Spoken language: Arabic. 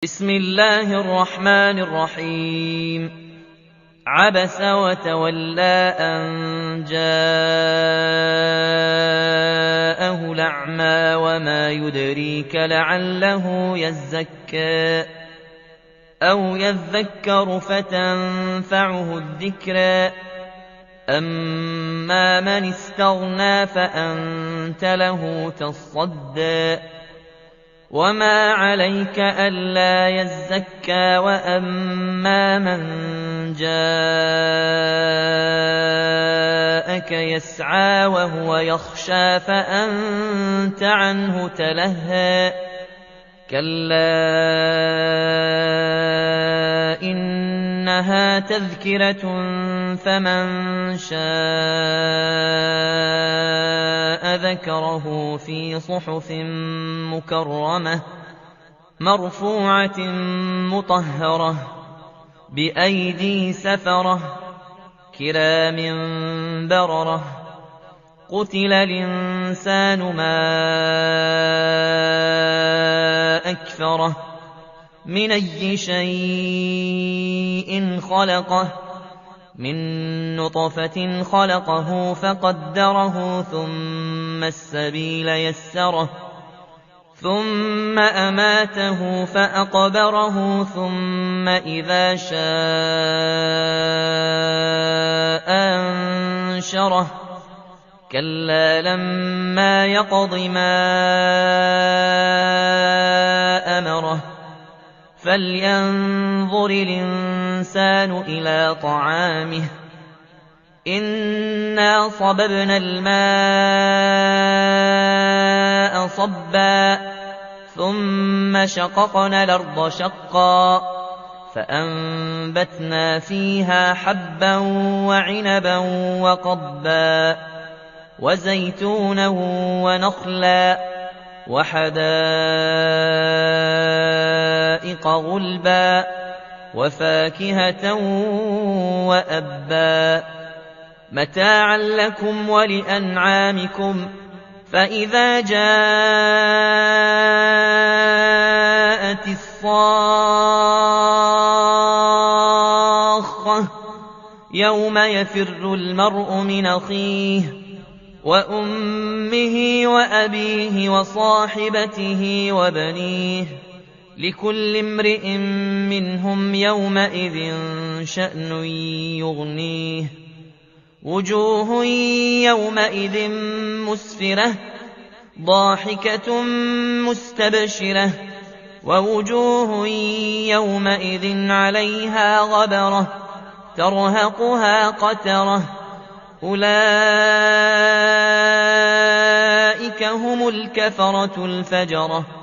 بسم الله الرحمن الرحيم. عبس وتولى أن جاءه الأعمى وما يدريك لعله يزكى أو يذكر فتنفعه الذكرى أما من استغنى فأنت له تصدى وما عليك ألا يزكى وأما من جاءك يسعى وهو يخشى فأنت عنه تلهى كلا إنها تذكرة فمن شاء ذكره في صحف مكرمة مرفوعة مطهرة بأيدي سفرة كرام بررة قتل الإنسان ما أكفره من أي شيء خلقه من نطفة خلقه فقدره ثم السبيل يسره ثم أماته فأقبره ثم إذا شاء أنشره كلا لما يقض ما أمره فلينظر الإنسان إلى طعامه إنا صببنا الماء صبا ثم شققنا الأرض شقا فأنبتنا فيها حبا وعنبا وقضبا وزيتونا ونخلا وحدائق غلبا وفاكهة وأبا متاعا لكم ولأنعامكم فإذا جاءت الصاخة يوم يفر المرء من أخيه وأمه وأبيه وصاحبته وبنيه لكل امرئ منهم يومئذ شأن يغنيه وجوه يومئذ مسفرة ضاحكة مستبشرة ووجوه يومئذ عليها غبرة ترهقها قترة أولئك هم الكفرة الفجرة